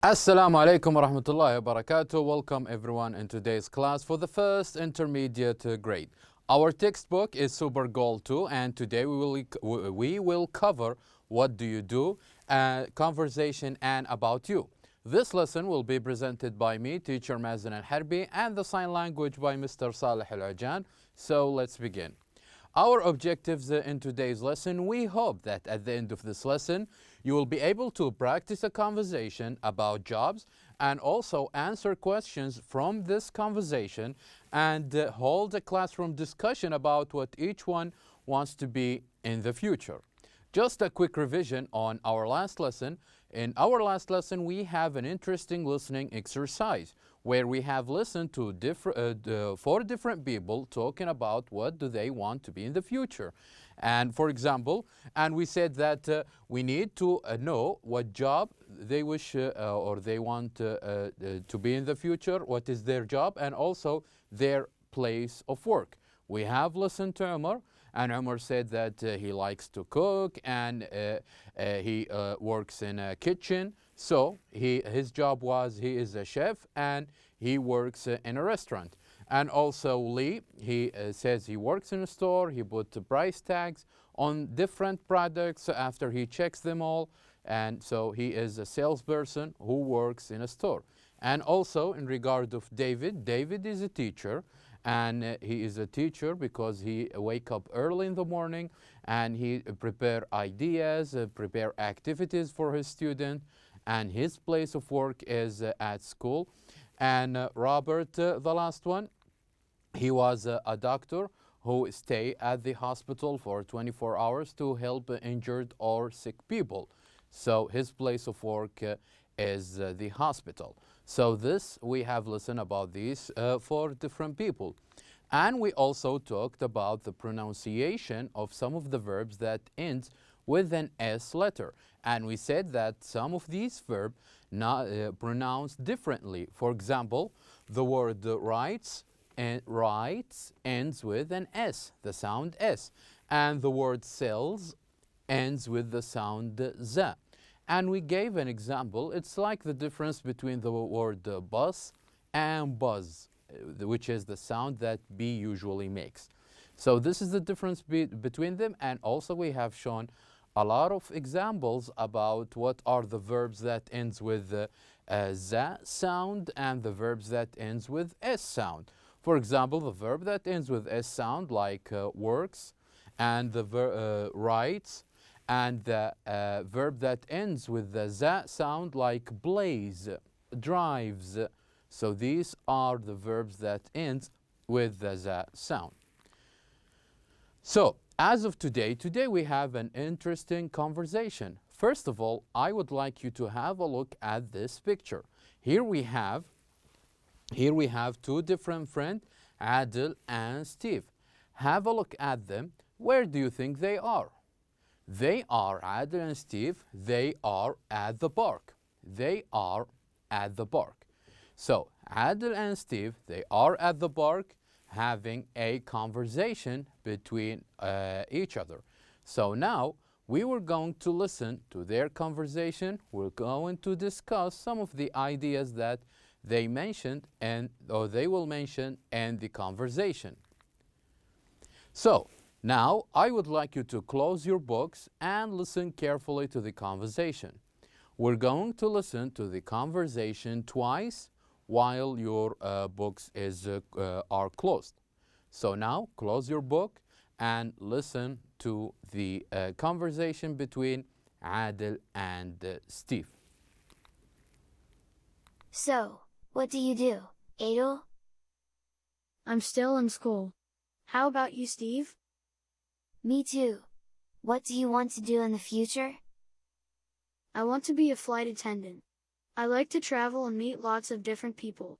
Assalamu alaikum wa rahmatullahi wa barakatuh. Welcome everyone in today's class for the first intermediate grade. Our textbook is Super Goal 2 and today we will cover what do you do, conversation and about you. This lesson will be presented by me, teacher Mazen Al-Harbi, and the sign language by Mr. Saleh Al-Ajan. So let's begin. Our objectives in today's lesson, we hope that at the end of this lesson, you will be able to practice a conversation about jobs and also answer questions from this conversation and hold a classroom discussion about what each one wants to be in the future. Just a quick revision on our last lesson. In our last lesson, we have an interesting listening exercise where we have listened to four different people talking about what do they want to be in the future. And for example, and we said that we need to know what job they wish or they want to be in the future, what is their job, and also their place of work. We have listened to Umar, and Umar said that he likes to cook and he works in a kitchen. So his job was he is a chef and he works in a restaurant. And also Lee, he says he works in a store. He put price tags on different products after he checks them all. And so he is a salesperson who works in a store. And also in regard of David, David is a teacher. And he is a teacher because he wake up early in the morning and he prepare ideas, prepare activities for his student, and his place of work is at school. And Robert, the last one, he was a doctor who stay at the hospital for 24 hours to help injured or sick people. So his place of work is the hospital. So this, we have listened about these four different people. And we also talked about the pronunciation of some of the verbs that ends with an S letter. And we said that some of these verbs not pronounced differently. For example, the word writes and writes ends with an S, the sound S. And the word sells ends with the sound Z. And we gave an example. It's like the difference between the word bus and buzz, which is the sound that B usually makes. So this is the difference between them. And also we have shown a lot of examples about what are the verbs that ends with the Z sound and the verbs that ends with S sound. For example, the verb that ends with S sound like works and the writes, and the verb that ends with the Z sound like blaze, drives. So these are the verbs that end with the Z sound. So as of today we have an interesting conversation. First of all, I would like you to have a look at this picture. Here we have two different friends, Adil and Steve. Have a look at them. Where do you think they are? They are, Adil and Steve, they are at the park. They are at the park. So Adil and Steve, they are at the park having a conversation between each other. So now we were going to listen to their conversation. We're going to discuss some of the ideas that they mentioned or they will mention in the conversation. So now I would like you to close your books and listen carefully to the conversation. We're going to listen to the conversation twice while your books are closed. So now close your book and listen to the conversation between Adil and Steve. So, what do you do, Adil? I'm still in school. How about you, Steve? Me too. What do you want to do in the future? I want to be a flight attendant. I like to travel and meet lots of different people.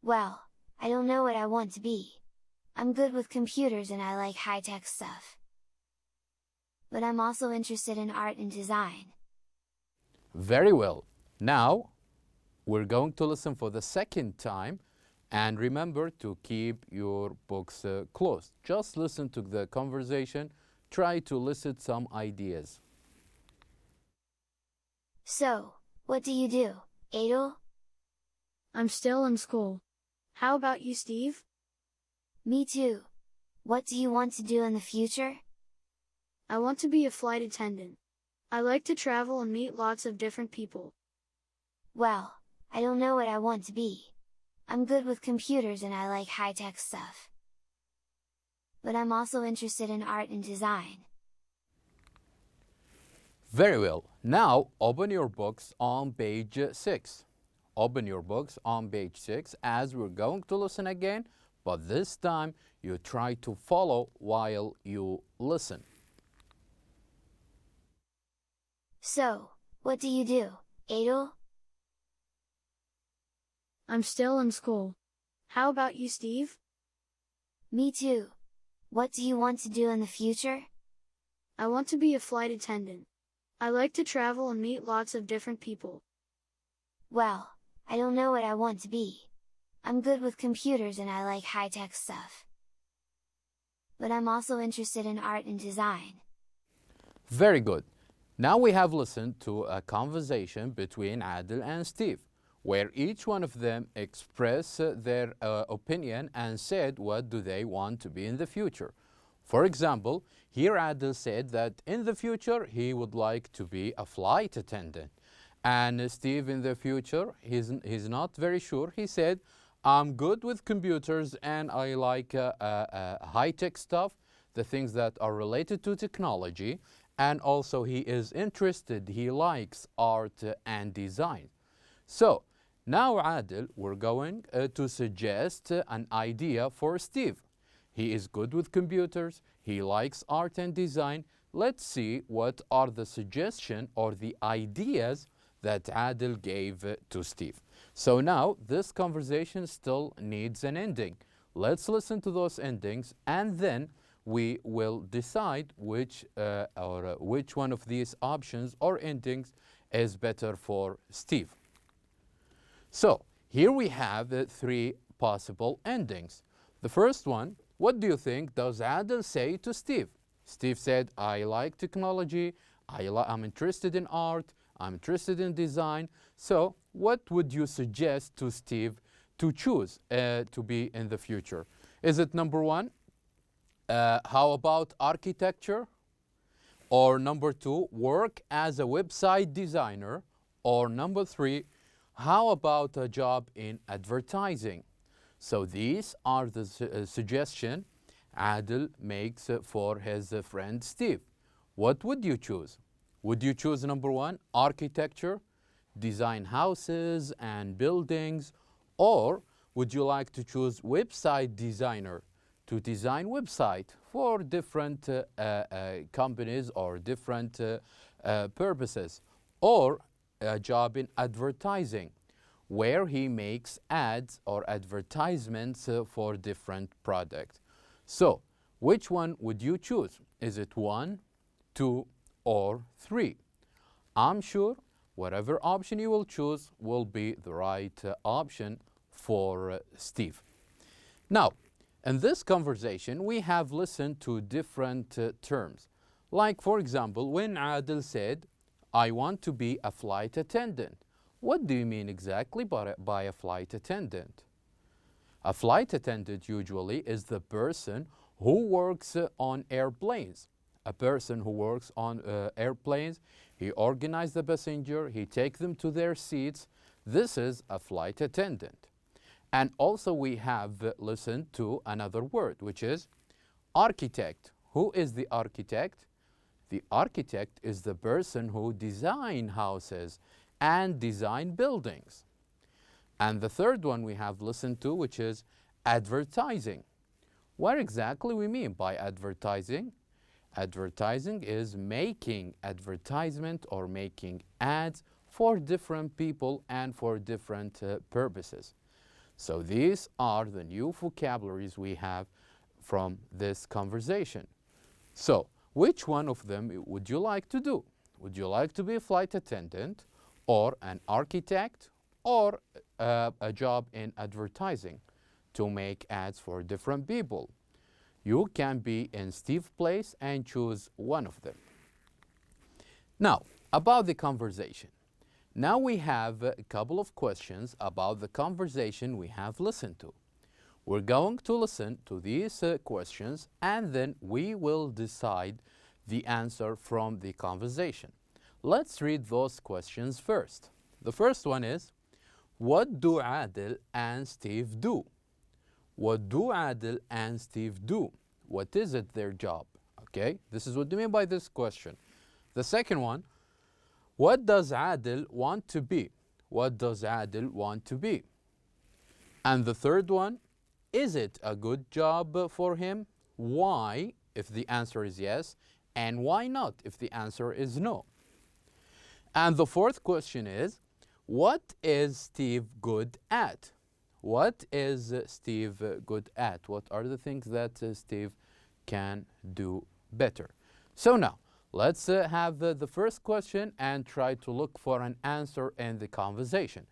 Well, I don't know what I want to be. I'm good with computers and I like high-tech stuff. But I'm also interested in art and design. Very well. Now, we're going to listen for the second time. And remember to keep your books closed. Just listen to the conversation. Try to elicit some ideas. So, what do you do, Adel? I'm still in school. How about you, Steve? Me too. What do you want to do in the future? I want to be a flight attendant. I like to travel and meet lots of different people. Well, I don't know what I want to be. I'm good with computers and I like high-tech stuff. But I'm also interested in art and design. Very well. Now open your books on page 6. Open your books on page 6 as we're going to listen again, but this time you try to follow while you listen. So, what do you do, Adel? I'm still in school. How about you, Steve? Me too. What do you want to do in the future? I want to be a flight attendant. I like to travel and meet lots of different people. Well, I don't know what I want to be. I'm good with computers and I like high-tech stuff. But I'm also interested in art and design. Very good. Now we have listened to a conversation between Adel and Steve, where each one of them expressed their opinion and said what do they want to be in the future. For example, here Adel said that in the future he would like to be a flight attendant. And Steve in the future, he's not very sure. He said, I'm good with computers and I like high-tech stuff, the things that are related to technology. And also he is interested, he likes art and design. So now Adel, we're going to suggest an idea for Steve. He is good with computers, he likes art and design. Let's see what are the suggestions or the ideas that Adel gave to Steve. So now this conversation still needs an ending. Let's listen to those endings and then we will decide which one of these options or endings is better for Steve. So here we have the 3 possible endings. The first one, what do you think does Adel say to Steve? Steve said, I like technology, I'm interested in art, I'm interested in design. So what would you suggest to Steve to choose to be in the future? Is it number 1, how about architecture? Or number 2, work as a website designer? Or number 3, how about a job in advertising? So these are the suggestions Adel makes for his friend Steve. What would you choose? Would you choose number 1, architecture, design houses and buildings? Or would you like to choose website designer, to design website for different companies or different purposes? Or a job in advertising, where he makes ads or advertisements for different products. So, which one would you choose? Is it 1, 2, or 3? I'm sure whatever option you will choose will be the right option for Steve. Now, in this conversation, we have listened to different terms. Like, for example, when Adel said, I want to be a flight attendant. What do you mean exactly by a flight attendant? A flight attendant usually is the person who works on airplanes. A person who works on airplanes, he organizes the passenger, he takes them to their seats. This is a flight attendant. And also we have listened to another word, which is architect. Who is the architect? The architect is the person who designs houses and design buildings. And the third one we have listened to, which is advertising. What exactly we mean by advertising? Advertising is making advertisement or making ads for different people and for different purposes. So these are the new vocabularies we have from this conversation. So which one of them would you like to do? Would you like to be a flight attendant or an architect or a job in advertising to make ads for different people? You can be in Steve's place and choose one of them. Now, about the conversation. Now we have a couple of questions about the conversation we have listened to. We're going to listen to these questions and then we will decide the answer from the conversation. Let's read those questions first. The first one is, what do Adil and Steve do? What do Adil and Steve do? What is it their job? Okay, this is what they mean by this question. The second one, what does Adil want to be? What does Adil want to be? And the third one, is it a good job for him? Why, if the answer is yes, and why not, if the answer is no? And the fourth question is, what is Steve good at? What is Steve good at? What are the things that Steve can do better? So now, let's have the first question and try to look for an answer in the conversation.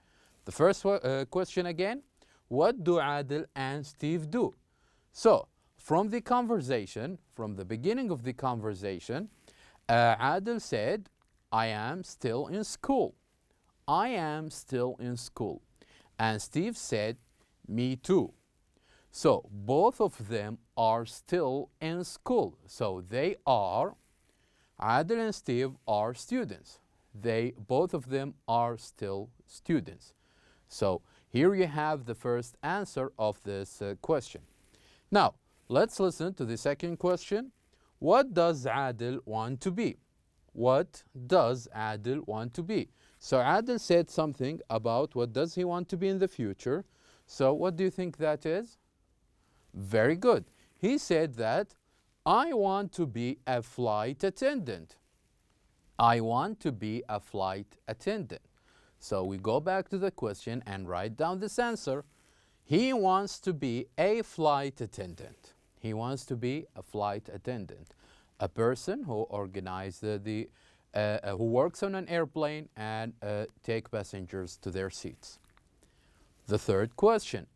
The first question again, what do Adil and Steve do? So, from the conversation, from the beginning of the conversation, Adil said, I am still in school. I am still in school. And Steve said, me too. So, both of them are still in school. So, they are, Adil and Steve are students. Both of them are still students. So, here you have the first answer of this question. Now, let's listen to the second question. What does Adil want to be? What does Adil want to be? So, Adil said something about what does he want to be in the future. So, what do you think that is? Very good. He said that I want to be a flight attendant. I want to be a flight attendant. So we go back to the question and write down this answer. He wants to be a flight attendant. He wants to be a flight attendant, a person who organizes who works on an airplane and take passengers to their seats. The third question,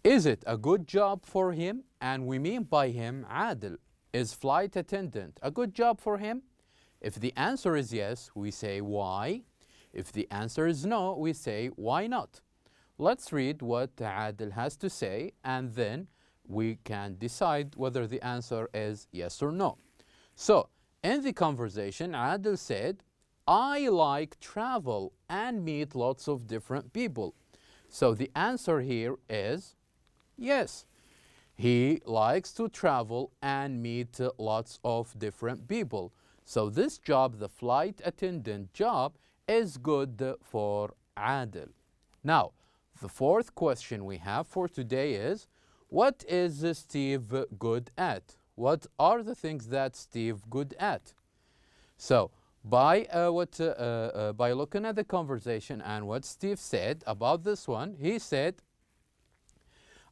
is it a good job for him? And we mean by him, Adil. Is flight attendant a good job for him? If the answer is yes, we say why. If the answer is no, we say why not. Let's read what Adil has to say and then we can decide whether the answer is yes or no. So, in the conversation, Adil said, I like travel and meet lots of different people. So the answer here is yes. He likes to travel and meet lots of different people. So this job, the flight attendant job, is good for Adil. Now, the fourth question we have for today is, what is Steve good at? What are the things that Steve good at? So, by looking at the conversation and what Steve said about this one, he said,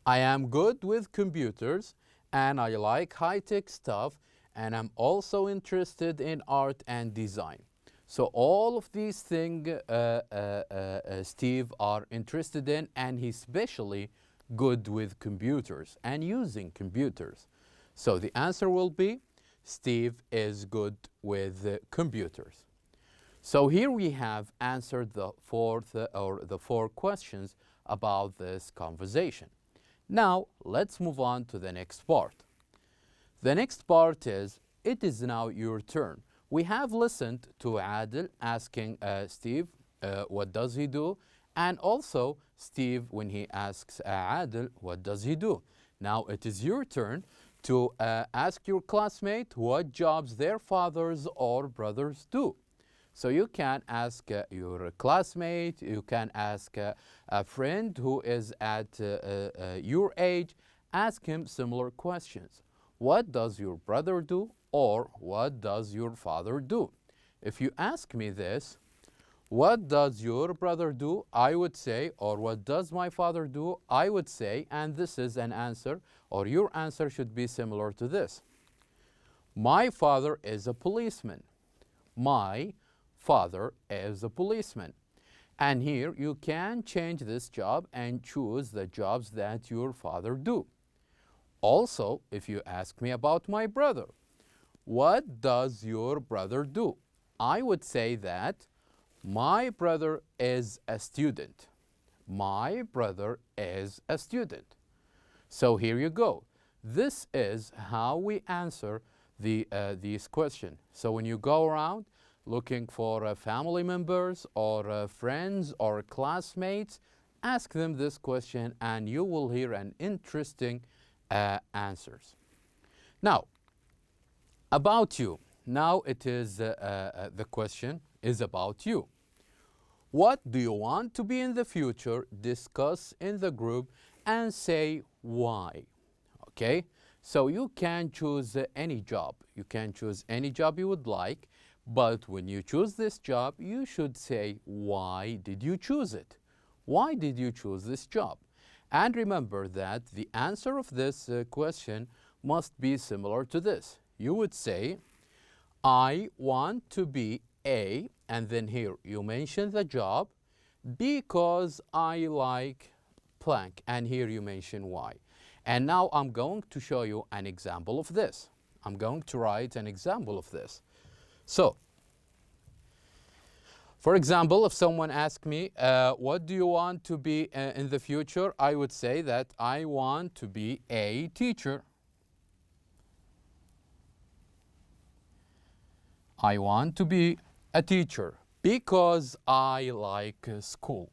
I am good with computers and I like high-tech stuff and I'm also interested in art and design. So all of these things Steve are interested in, and he's especially good with computers and using computers. So the answer will be Steve is good with computers. So here we have answered the four questions about this conversation. Now let's move on to the next part. The next part is, it is now your turn. We have listened to Adil asking Steve, what does he do? And also Steve, when he asks Adil, what does he do? Now it is your turn to ask your classmate what jobs their fathers or brothers do. So you can ask your classmate, you can ask a friend who is at your age, ask him similar questions. What does your brother do? Or what does your father do? If you ask me this, what does your brother do? I would say, or what does my father do? I would say, and this is an answer, or your answer should be similar to this. My father is a policeman. My father is a policeman. And here you can change this job and choose the jobs that your father do. Also, if you ask me about my brother, what does your brother do? I would say that My brother is a student. My brother is a student. So here you go. This is how we answer these questions. So when you go around looking for family members or friends or classmates, ask them this question and you will hear an interesting answers. Now, about you. Now it is the question is about you. What do you want to be in the future? Discuss in the group and say why. Okay? So you can choose any job. You can choose any job you would like, but when you choose this job, you should say why did you choose it? Why did you choose this job? And remember that the answer of this question must be similar to this. You would say, I want to be A, and then here you mention the job, because I like blank, and here you mention why. And now I'm going to show you an example of this. I'm going to write an example of this. So, for example, if someone asks me, what do you want to be in the future? I would say that I want to be a teacher. I want to be a teacher because I like school.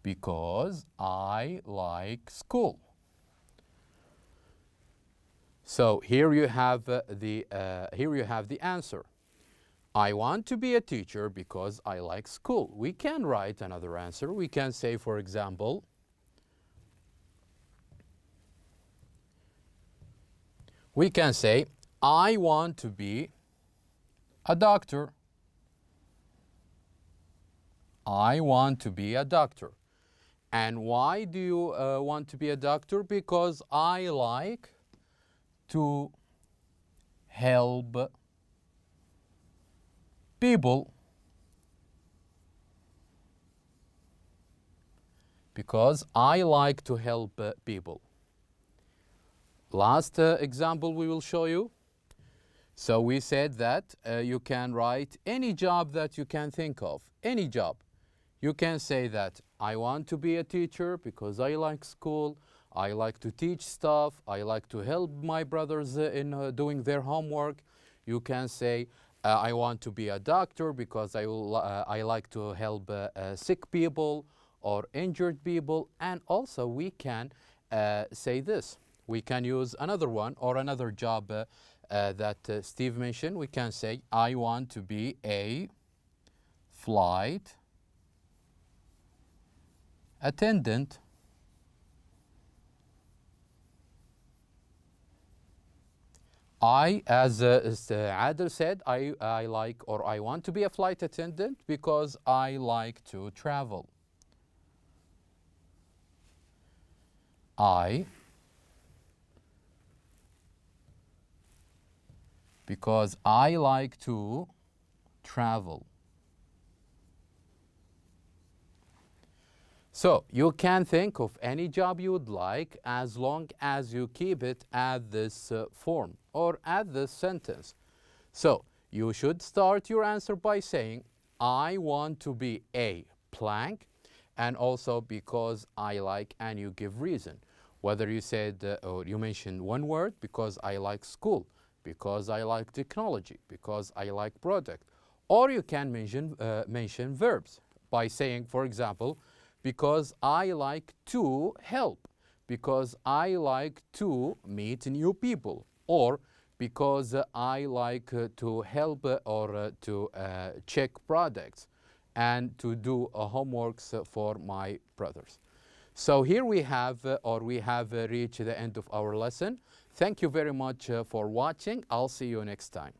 Because I like school. So here you have the answer. I want to be a teacher because I like school. We can write another answer. We can say, for example, we can say, I want to be a doctor. I want to be a doctor. And why do you want to be a doctor? Because I like to help people. Because I like to help people. Last example we will show you. So we said that you can write any job that you can think of, any job. You can say that I want to be a teacher because I like school, I like to teach stuff, I like to help my brothers in doing their homework. You can say I want to be a doctor because I like to help sick people or injured people. And also we can say this. We can use another one or another job that Steve mentioned. We can say, I want to be a flight attendant. As Adel said, I like or I want to be a flight attendant because I like to travel. Because I like to travel. So you can think of any job you would like as long as you keep it at this form or at this sentence. So you should start your answer by saying, I want to be a blank, and also because I like, and you give reason. Whether you said or you mentioned one word, because I like school, because I like technology, because I like product. Or you can mention verbs by saying, for example, because I like to help, because I like to meet new people, or because I like to help or to check products and to do homeworks for my brothers. So here we have reached the end of our lesson. Thank you very much for watching. I'll see you next time.